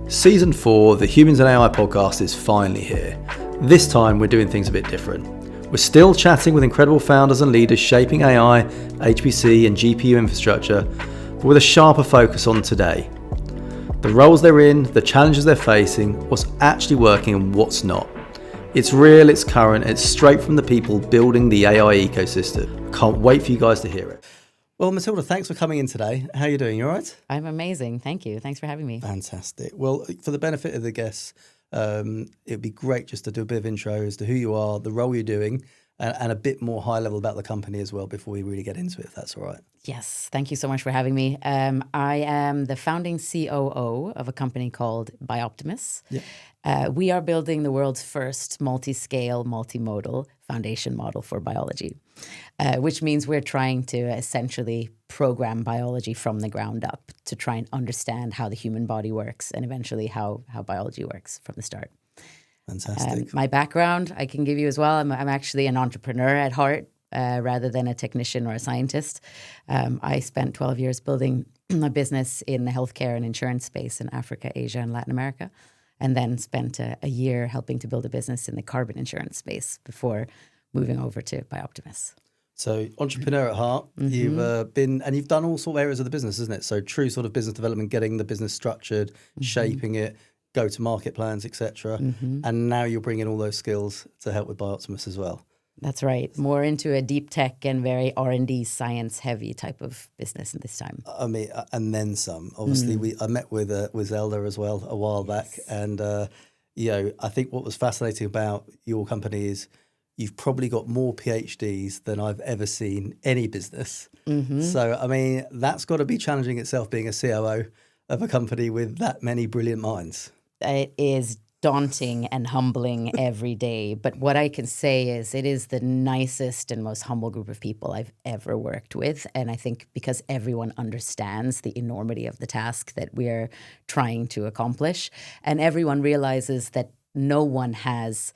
Season 4 of the Humans and AI podcast is finally here. This time we're doing things a bit different. We're still chatting with incredible founders and leaders shaping AI, HPC and GPU infrastructure, but with a sharper focus on today. The roles they're in, the challenges they're facing, what's actually working and what's not. It's real, it's current, it's straight from the people building the AI ecosystem. I can't wait for you guys to hear it. Well, Mathilda, thanks for coming in today. How are you doing? You all right? I'm amazing. Thank you. Thanks for having me. Fantastic. Well, for the benefit of the guests, it'd be great just to do a bit of intro as to who you are, the role you're doing, and a bit more high level about the company as well before we really get into it, if that's all right. Yes. Thank you so much for having me. I am the founding COO of a company called Bioptimus. Yeah. We are building the world's first multi-scale, multi-modal foundation model for biology, which means we're trying to essentially program biology from the ground up to try and understand how the human body works and eventually how biology works from the start. Fantastic. My background, I can give you as well. I'm actually an entrepreneur at heart rather than a technician or a scientist. I spent 12 years building a business in the healthcare and insurance space in Africa, Asia, and Latin America, and then spent a year helping to build a business in the carbon insurance space before moving over to Bioptimus. So entrepreneur at heart, you've been, and you've done all sort of areas of the business, isn't it? So true sort of business development, getting the business structured, shaping it, go-to-market plans, etc. And now you're bringing all those skills to help with Bioptimus as well. That's right. More into a deep tech and very R&D science-heavy type of business at this time. I mean, and then some. Obviously, I met with Zelda as well a while back, and I think what was fascinating about your company is you've probably got more PhDs than I've ever seen any business. So, I mean, that's got to be challenging itself being a COO of a company with that many brilliant minds. It is daunting and humbling every day. But what I can say is it is the nicest and most humble group of people I've ever worked with. And I think because everyone understands the enormity of the task that we're trying to accomplish, and everyone realizes that no one has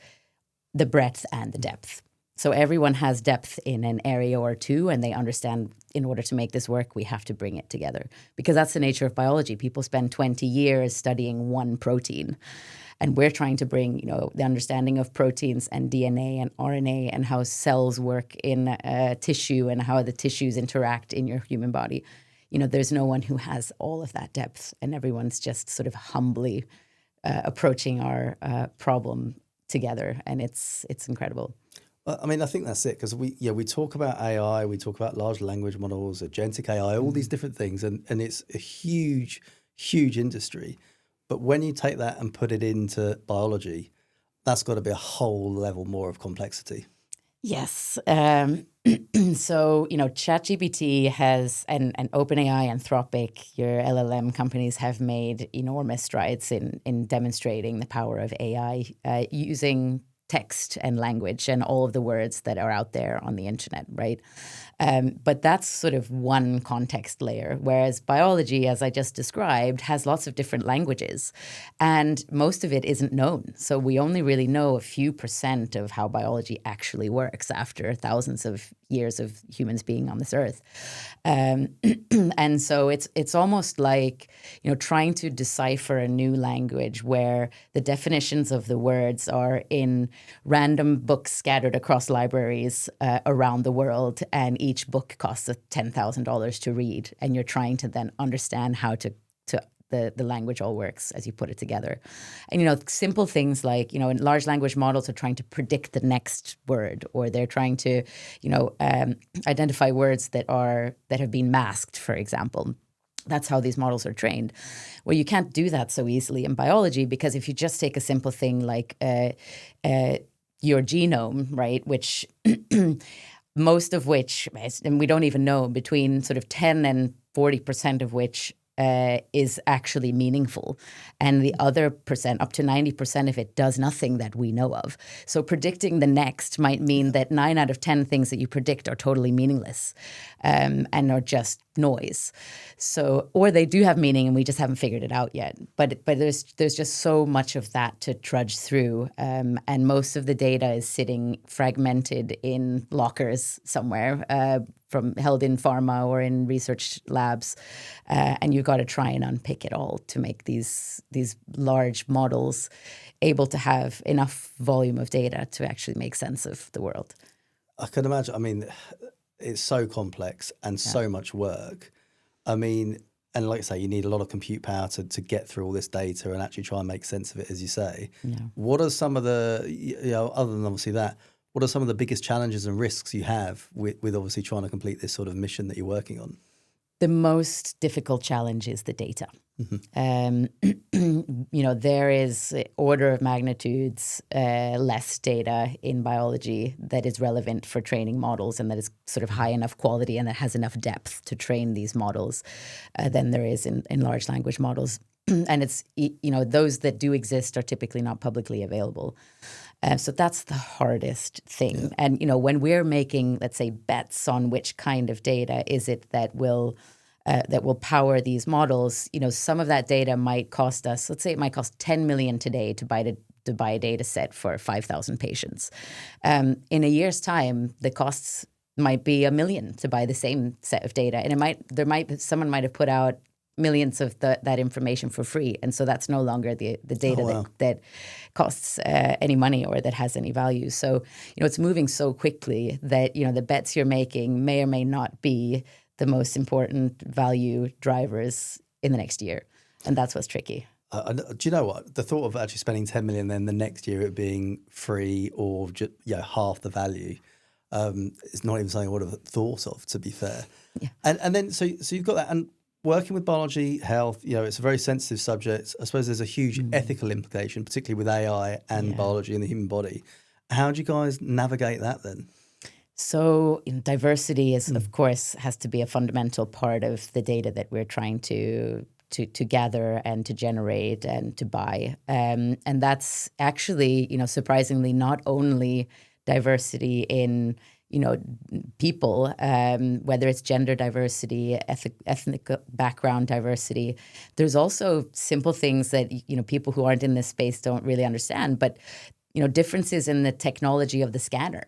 the breadth and the depth. So everyone has depth in an area or two, and they understand in order to make this work, we have to bring it together. Because that's the nature of biology. People spend 20 years studying one protein. And we're trying to bring, the understanding of proteins and DNA and RNA and how cells work in tissue and how the tissues interact in your human body. There's no one who has all of that depth, and everyone's just sort of humbly approaching our problem together, and it's incredible. I mean, I think that's it, because we talk about AI, we talk about large language models, agentic AI, all these different things, and it's a huge, huge industry. But when you take that and put it into biology, that's got to be a whole level more of complexity. Yes. So, ChatGPT has, and OpenAI, Anthropic, your LLM companies have made enormous strides in demonstrating the power of AI using text and language and all of the words that are out there on the internet, right? But that's sort of one context layer, whereas biology, as I just described, has lots of different languages, and most of it isn't known. So we only really know a few % of how biology actually works after thousands of years of humans being on this earth. And so it's almost like, trying to decipher a new language where the definitions of the words are in random books scattered across libraries around the world, and each book costs $10,000 to read, and you're trying to then understand how the language all works as you put it together. And, simple things like, large language models are trying to predict the next word, or they're trying to, identify words that have been masked, for example. That's how these models are trained. Well, you can't do that so easily in biology, because if you just take a simple thing like your genome, right, which most of which, and we don't even know, between sort of 10 and 40% of which is actually meaningful. And the other percent, up to 90% of it, does nothing that we know of. So predicting the next might mean that 9 out of 10 things that you predict are totally meaningless and are just noise. So, or they do have meaning and we just haven't figured it out yet. But there's just so much of that to trudge through. And most of the data is sitting fragmented in lockers somewhere, held in pharma or in research labs. And you've got to try and unpick it all to make these large models able to have enough volume of data to actually make sense of the world. I can imagine. I mean, it's so complex and so much work. I mean, and like I say, you need a lot of compute power to get through all this data and actually try and make sense of it, as you say. Yeah. What are some of the, other than obviously that, what are some of the biggest challenges and risks you have with obviously trying to complete this sort of mission that you're working on? The most difficult challenge is the data. There is order of magnitudes less data in biology that is relevant for training models and that is sort of high enough quality and that has enough depth to train these models than there is in large language models. And it's, those that do exist are typically not publicly available. So that's the hardest thing. Yeah. And, when we're making, let's say, bets on which kind of data is it that will power these models, some of that data might cost us, let's say it might cost 10 million today to buy a data set for 5,000 patients. In a year's time, the costs might be $1 million to buy the same set of data. And someone might have put out millions of that information for free. And so that's no longer the data that costs any money or that has any value. So, it's moving so quickly that, the bets you're making may or may not be the most important value drivers in the next year. And that's what's tricky. Do you know what? The thought of actually spending 10 million then the next year it being free or just, half the value is not even something I would have thought of, to be fair. Yeah. And then, so you've got that. And working with biology, health, it's a very sensitive subject. I suppose there's a huge ethical implication, particularly with AI and biology and the human body. How do you guys navigate that then? So diversity is, of course, has to be a fundamental part of the data that we're trying to gather and to generate and to buy. And that's actually, surprisingly, not only diversity in, people, whether it's gender diversity, ethnic background diversity. There's also simple things that, people who aren't in this space don't really understand. But, differences in the technology of the scanner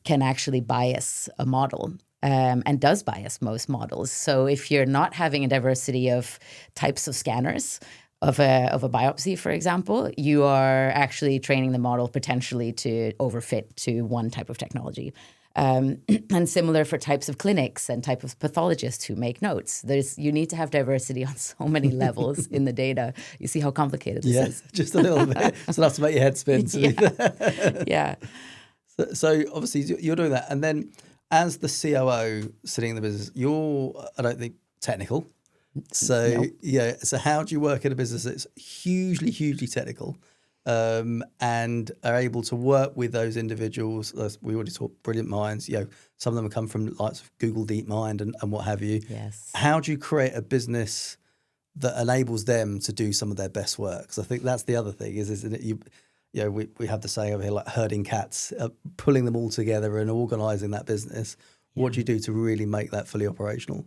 can actually bias a model. And does bias most models. So if you're not having a diversity of types of scanners of a biopsy, for example, you are actually training the model potentially to overfit to one type of technology. And similar for types of clinics and type of pathologists who make notes. You need to have diversity on so many levels in the data. You see how complicated this is. Yeah, just a little bit. It's enough to make your head spin. Yeah. So obviously you're doing that. And then as the COO sitting in the business, you're, I don't think, technical. So, nope. So how do you work in a business that's hugely, hugely technical and are able to work with those individuals? We already talked brilliant minds. Some of them have come from likes of Google DeepMind and what have you. Yes. How do you create a business that enables them to do some of their best work? Because I think that's the other thing is we have the saying over here, like herding cats, pulling them all together and organising that business. What do you do to really make that fully operational?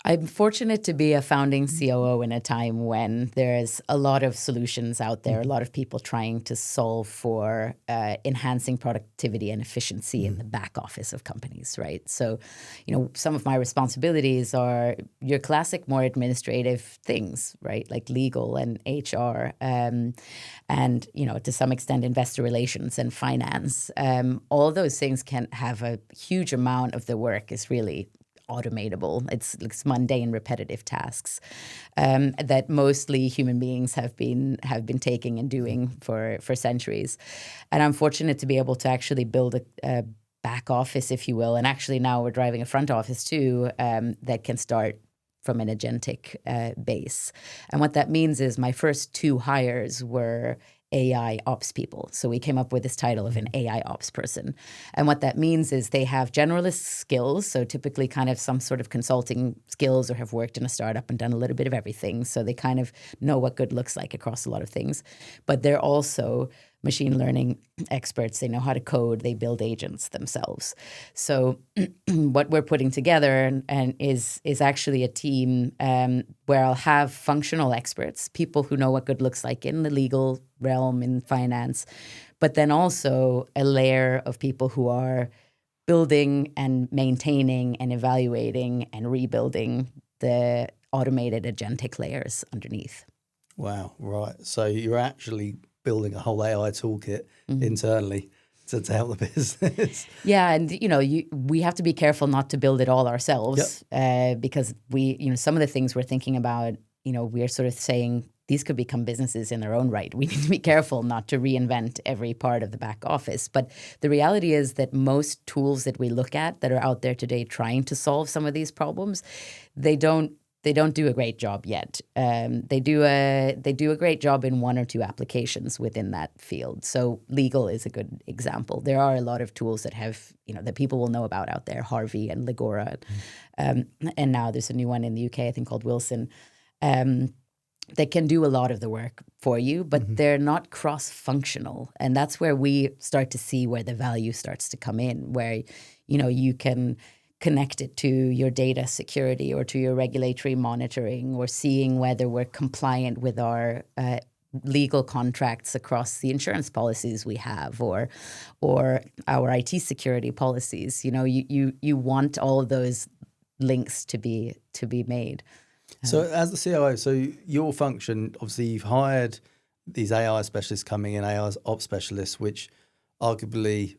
I'm fortunate to be a founding COO in a time when there's a lot of solutions out there, a lot of people trying to solve for enhancing productivity and efficiency in the back office of companies, right? So, some of my responsibilities are your classic, more administrative things, right? Like legal and HR and, to some extent, investor relations and finance. All those things can have a huge amount of the work is really automatable. It's mundane, repetitive tasks that mostly human beings have been taking and doing for centuries. And I'm fortunate to be able to actually build a back office, if you will. And actually now we're driving a front office too that can start from an agentic base. And what that means is my first 2 hires were AI ops people. So we came up with this title of an AI ops person. And what that means is they have generalist skills, so typically kind of some sort of consulting skills or have worked in a startup and done a little bit of everything. So they kind of know what good looks like across a lot of things. But they're also machine learning experts. They know how to code. They build agents themselves. So what we're putting together and is actually a team where I'll have functional experts, people who know what good looks like in the legal realm, in finance, but then also a layer of people who are building and maintaining and evaluating and rebuilding the automated agentic layers underneath. Wow, right. So you're actually building a whole AI toolkit internally to help the business. Yeah, and we have to be careful not to build it all ourselves because some of the things we're thinking about, we're sort of saying these could become businesses in their own right. We need to be careful not to reinvent every part of the back office. But the reality is that most tools that we look at that are out there today trying to solve some of these problems, they don't do a great job yet. They do a great job in one or two applications within that field. So legal is a good example. There are a lot of tools that have, that people will know about out there, Harvey and Legora. And now there's a new one in the UK, I think, called Wilson. They can do a lot of the work for you, but they're not cross-functional. And that's where we start to see where the value starts to come in, where, you can connect it to your data security or to your regulatory monitoring, or seeing whether we're compliant with our legal contracts across the insurance policies we have, or our IT security policies. You want all of those links to be made. So as the COO, so your function, obviously you've hired these AI specialists coming in, AI ops specialists, which arguably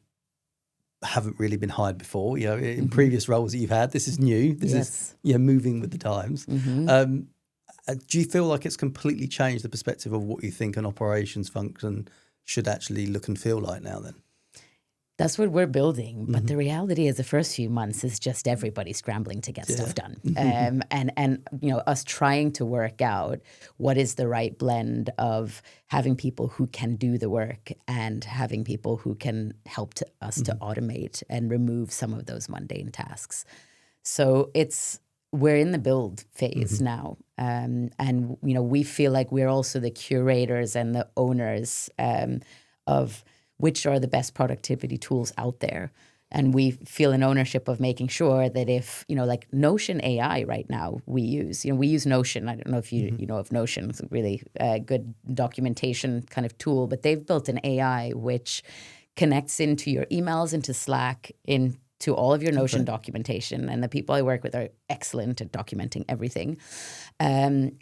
haven't really been hired before. In previous roles that you've had, this is new. This is moving with the times. Do you feel like it's completely changed the perspective of what you think an operations function should actually look and feel like now then? That's what we're building. But the reality is the first few months is just everybody scrambling to get stuff done. And us trying to work out what is the right blend of having people who can do the work and having people who can help us to automate and remove some of those mundane tasks. So we're in the build phase now. And we feel like we're also the curators and the owners of which are the best productivity tools out there. And we feel an ownership of making sure that if, like Notion AI right now we use Notion. I don't know if you know of Notion. It's a really good documentation kind of tool, but they've built an AI which connects into your emails, into Slack, into all of your Notion documentation. And the people I work with are excellent at documenting everything. And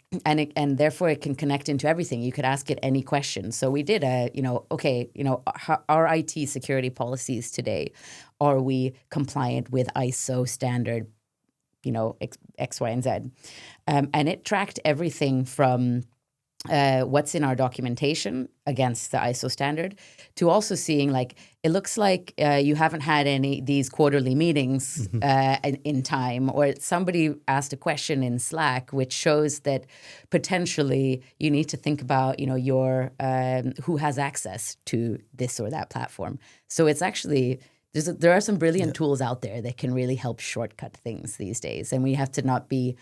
therefore it can connect into everything. You could ask it any question. So we did our IT security policies today, are we compliant with ISO standard, X, Y, and Z? And it tracked everything from what's in our documentation against the ISO standard, to also seeing it looks like you haven't had any these quarterly meetings in time, or somebody asked a question in Slack which shows that potentially you need to think about your who has access to this or that platform. So it's actually there are some brilliant tools out there that can really help shortcut things these days. And we have to not be,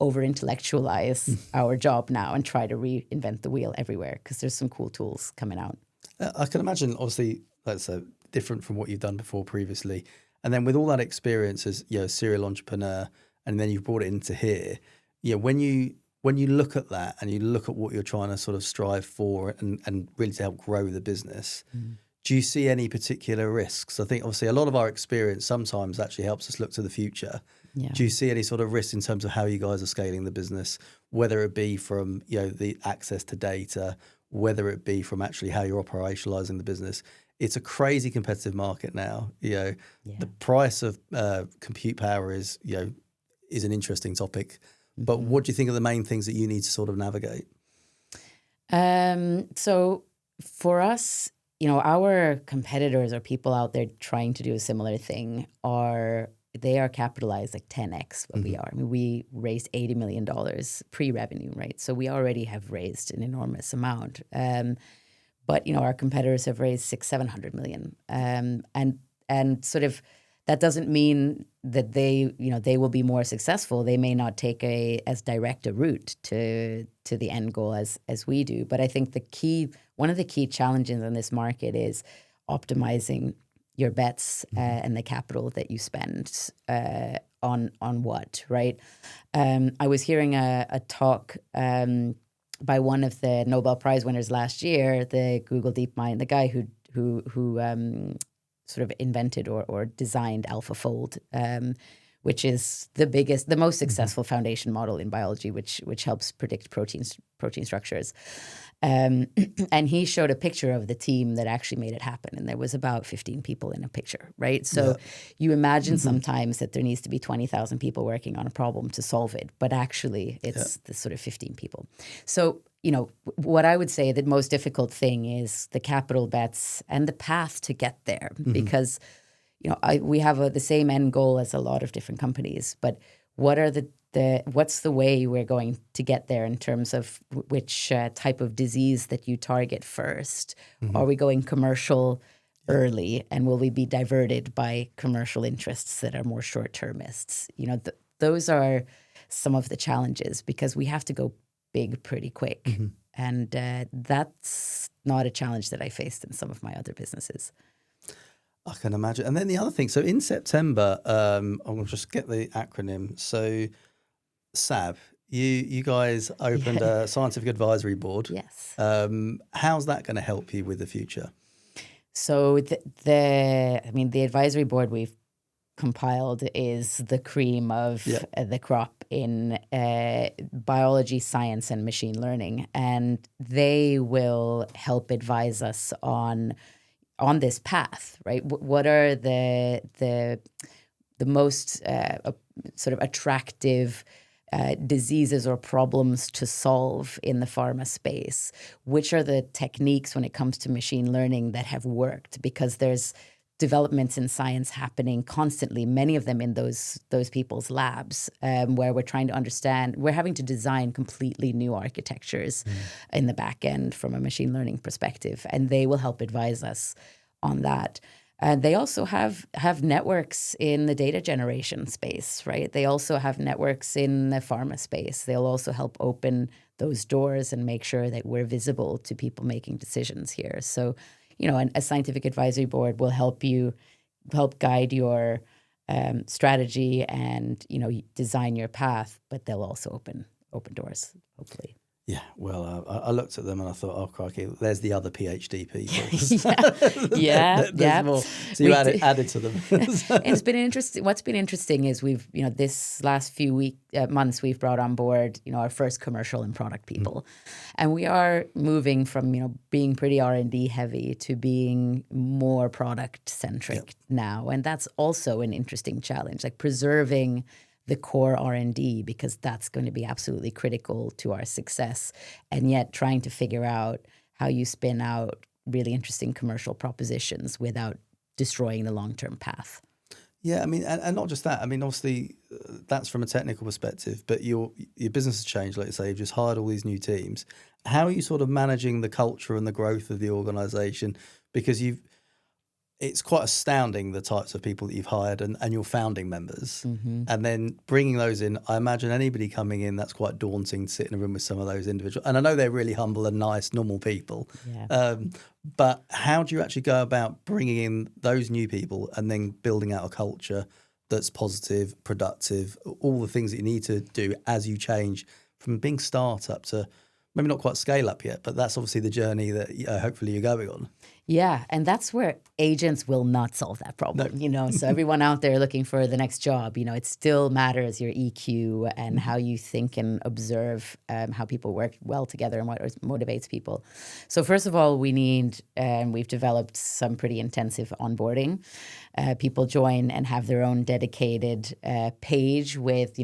over-intellectualize our job now and try to reinvent the wheel everywhere, because there's some cool tools coming out. I can imagine, obviously, that's different from what you've done before previously. And then with all that experience as a serial entrepreneur, and then you've brought it into here, when you look at that and you look at what you're trying to sort of strive for and really to help grow the business, do you see any particular risks? I think obviously a lot of our experience sometimes actually helps us look to the future. Yeah. Do you see any sort of risks in terms of how you guys are scaling the business, whether it be from the access to data, whether it be from actually how you're operationalizing the business? It's a crazy competitive market now. The price of compute power is an interesting topic. But what do you think are the main things that you need to sort of navigate? So for us, our competitors or people out there trying to do a similar thing are capitalized like 10x what we are. I mean, we raised $80 million pre-revenue, right? So we already have raised an enormous amount. But our competitors have raised $600-700 million, and sort of that doesn't mean that they will be more successful. They may not take as direct a route to the end goal as we do. But I think one of the key challenges in this market is optimizing your bets and the capital that you spend on what, right? I was hearing a talk by one of the Nobel Prize winners last year, the Google DeepMind, the guy who sort of invented or designed AlphaFold, which is the most successful foundation model in biology, which helps predict protein structures. And he showed a picture of the team that actually made it happen. And there was about 15 people in a picture, right? So you imagine sometimes that there needs to be 20,000 people working on a problem to solve it. But actually, it's the sort of 15 people. So, what I would say the most difficult thing is the capital bets and the path to get there. Because, we have the same end goal as a lot of different companies. But what are what's the way we're going to get there in terms of which type of disease that you target first? Are we going commercial early, and will we be diverted by commercial interests that are more short-termists? Those are some of the challenges, because we have to go big pretty quick. And that's not a challenge that I faced in some of my other businesses. I can imagine. And then the other thing, so in September, I'm going to just get the acronym. So SAB, you guys opened a scientific advisory board. Yes. How's that going to help you with the future? So the advisory board we've compiled is the cream of the crop in biology, science, and machine learning, and they will help advise us on this path, right? What are the most sort of attractive diseases or problems to solve in the pharma space? Which are the techniques when it comes to machine learning that have worked? Because there's developments in science happening constantly, many of them in those people's labs, where we're trying to understand, we're having to design completely new architectures in the back end from a machine learning perspective, and they will help advise us on that. They also have networks in the data generation space, right? They also have networks in the pharma space. They'll also help open those doors and make sure that we're visible to people making decisions here. So, a scientific advisory board will help guide your strategy and, design your path, but they'll also open doors, hopefully. Yeah, well, I looked at them and I thought, oh, crikey, there's the other PhD people. Yeah. More. So you added to them. It's been interesting. What's been interesting is we've, this last few months, we've brought on board, our first commercial and product people. And we are moving from, being pretty R&D heavy to being more product centric now. And that's also an interesting challenge, like preserving the core R&D, because that's going to be absolutely critical to our success, and yet trying to figure out how you spin out really interesting commercial propositions without destroying the long-term path. Yeah, and not just that. Obviously, that's from a technical perspective, but your business has changed. Like you say, you've just hired all these new teams. How are you sort of managing the culture and the growth of the organisation? Because it's quite astounding the types of people that you've hired and your founding members. And then bringing those in, I imagine anybody coming in, that's quite daunting to sit in a room with some of those individuals. And I know they're really humble and nice, normal people. Yeah. But how do you actually go about bringing in those new people and then building out a culture that's positive, productive, all the things that you need to do as you change from being startup to maybe not quite scale up yet, but that's obviously the journey that hopefully you're going on. Yeah, and that's where agents will not solve that problem, So everyone out there looking for the next job, it still matters your EQ and how you think and observe how people work well together and what motivates people. So first of all, we've developed some pretty intensive onboarding. People join and have their own dedicated page with,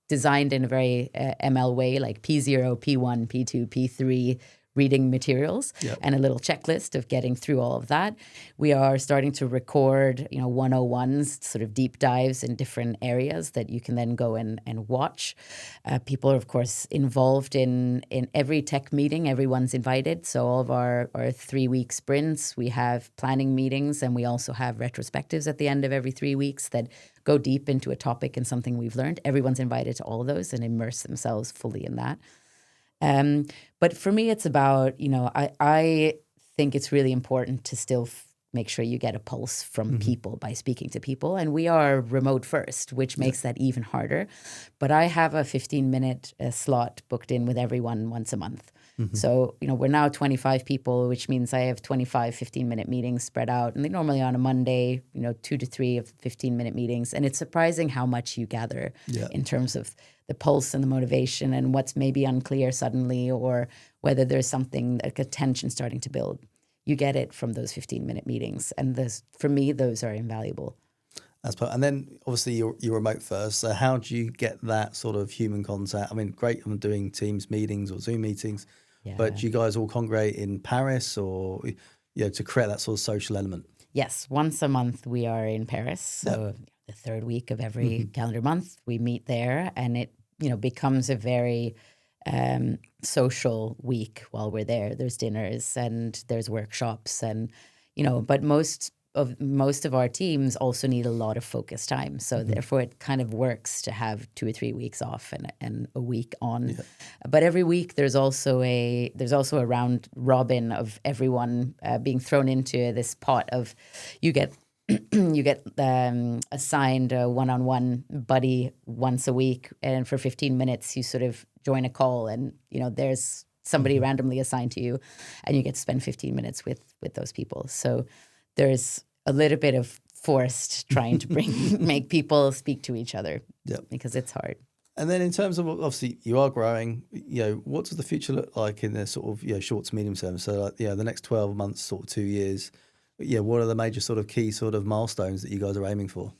designed in a very ML way, like P0, P1, P2, P3, reading materials Yep. and a little checklist of getting through all of that. We are starting to record, 101s, sort of deep dives in different areas that you can then go and watch. People are, of course, involved in every tech meeting. Everyone's invited. So all of our 3-week sprints, we have planning meetings, and we also have retrospectives at the end of every 3 weeks that go deep into a topic and something we've learned. Everyone's invited to all of those and immerse themselves fully in that. But for me, it's about, I think it's really important to still make sure you get a pulse from people by speaking to people. And we are remote first, which makes that even harder. But I have a 15-minute slot booked in with everyone once a month. So, we're now 25 people, which means I have 25 15-minute meetings spread out. And they normally on a Monday, 2 to 3 of 15-minute meetings. And it's surprising how much you gather in terms of the pulse and the motivation and what's maybe unclear suddenly, or whether there's something, like a tension starting to build. You get it from those 15-minute meetings. And for me, those are invaluable. And then obviously you're remote first. So how do you get that sort of human contact? I mean, great, I'm doing Teams meetings or Zoom meetings. Yeah. But do you guys all congregate in Paris or, to create that sort of social element? Yes. Once a month we are in Paris. So the third week of every calendar month, we meet there, and it, becomes a very social week while we're there. There's dinners and there's workshops and, but most of our teams also need a lot of focus time. So therefore it kind of works to have 2 or 3 weeks off and a week on. Yeah. But every week there's also a round robin of everyone being thrown into this pot of, you get assigned a one-on-one buddy once a week, and for 15 minutes you sort of join a call, and there's somebody randomly assigned to you, and you get to spend 15 minutes with those people. So there's a little bit of forced trying to make people speak to each other, because it's hard. And then in terms of, obviously you are growing, what does the future look like in the sort of short to medium term? So like, the next 12 months, sort of 2 years. What are the major sort of key sort of milestones that you guys are aiming for?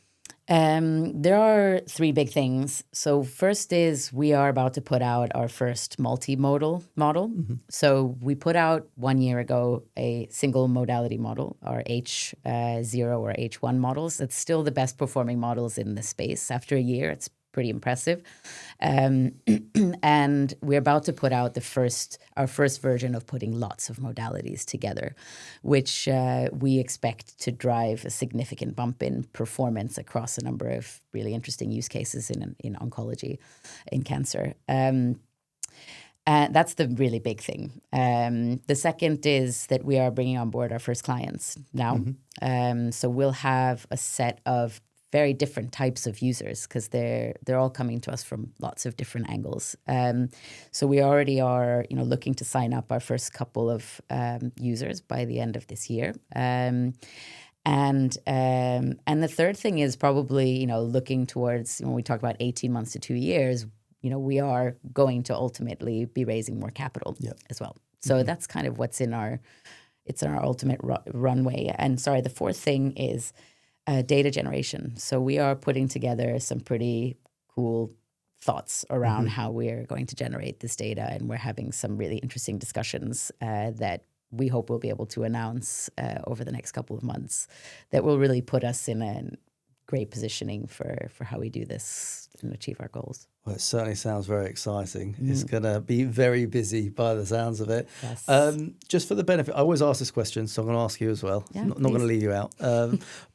There are 3 big things. So first is we are about to put out our first multi-modal model. So we put out 1 year ago a single modality model, our H0 or H1 models. It's still the best performing models in the space. After a year, it's pretty impressive. And we're about to put out our first version of putting lots of modalities together, which we expect to drive a significant bump in performance across a number of really interesting use cases in oncology, in cancer. That's the really big thing. The second is that we are bringing on board our first clients now. So we'll have a set of very different types of users, because they're all coming to us from lots of different angles. So we already are, looking to sign up our first couple of users by the end of this year. And the third thing is probably, looking towards, when we talk about 18 months to 2 years, we are going to ultimately be raising more capital as well. So that's kind of what's in our ultimate runway. And sorry, the fourth thing is data generation. So we are putting together some pretty cool thoughts around how we're going to generate this data, and we're having some really interesting discussions that we hope we'll be able to announce over the next couple of months, that will really put us in a great positioning for how we do this and achieve our goals. Well, it certainly sounds very exciting. It's going to be very busy by the sounds of it. Yes. Just for the benefit, I always ask this question, so I'm going to ask you as well. Yeah, not going to leave you out.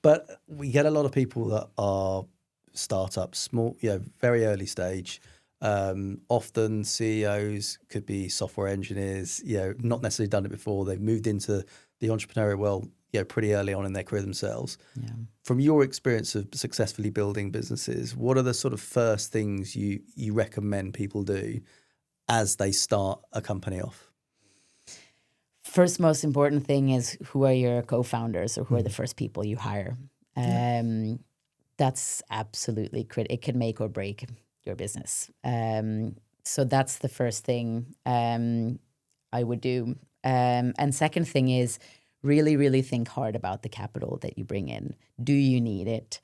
But we get a lot of people that are startups, small, very early stage. Often CEOs could be software engineers, not necessarily done it before. They've moved into the entrepreneurial world, pretty early on in their career themselves. Yeah. From your experience of successfully building businesses, what are the sort of first things you recommend people do as they start a company off? First most important thing is, who are your co-founders, or who are the first people you hire? That's absolutely critical. It can make or break your business. So that's the first thing I would do. And second thing is, really, really think hard about the capital that you bring in. Do you need it?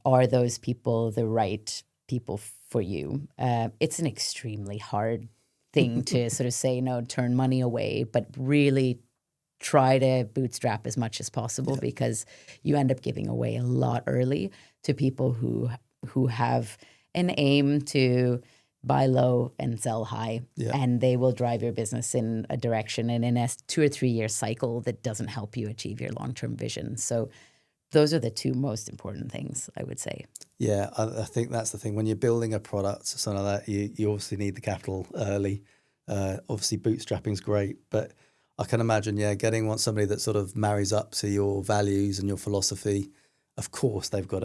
Are those people the right people for you? It's an extremely hard thing to sort of say, no, turn money away, but really try to bootstrap as much as possible, because you end up giving away a lot early to people who have an aim to buy low and sell high, and they will drive your business in a direction and in a 2 or 3 year cycle that doesn't help you achieve your long-term vision. So those are the two most important things, I would say. Yeah, I think that's the thing. When you're building a product or something like that, you obviously need the capital early. Obviously, bootstrapping's great, but I can imagine, getting somebody that sort of marries up to your values and your philosophy. Of course, they've got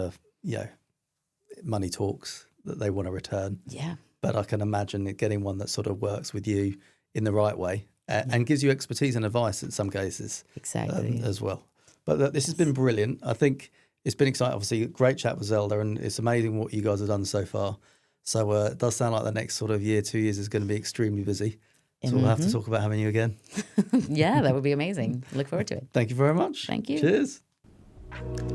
money talks that they want to return. Yeah. But I can imagine getting one that sort of works with you in the right way and gives you expertise and advice in some cases. Exactly. As well. But this has been brilliant. I think it's been exciting. Obviously, great chat with Zelda, and it's amazing what you guys have done so far. So it does sound like the next sort of year, 2 years is going to be extremely busy. So we'll have to talk about having you again. Yeah, that would be amazing. Look forward to it. Thank you very much. Thank you. Cheers.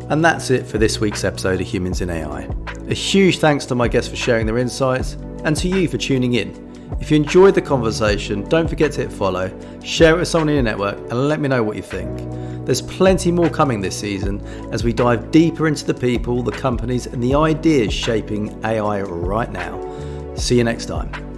And that's it for this week's episode of Humans in AI. A huge thanks to my guests for sharing their insights, and to you for tuning in. If you enjoyed the conversation, don't forget to hit follow, share it with someone in your network, and let me know what you think. There's plenty more coming this season as we dive deeper into the people, the companies, and the ideas shaping AI right now. See you next time.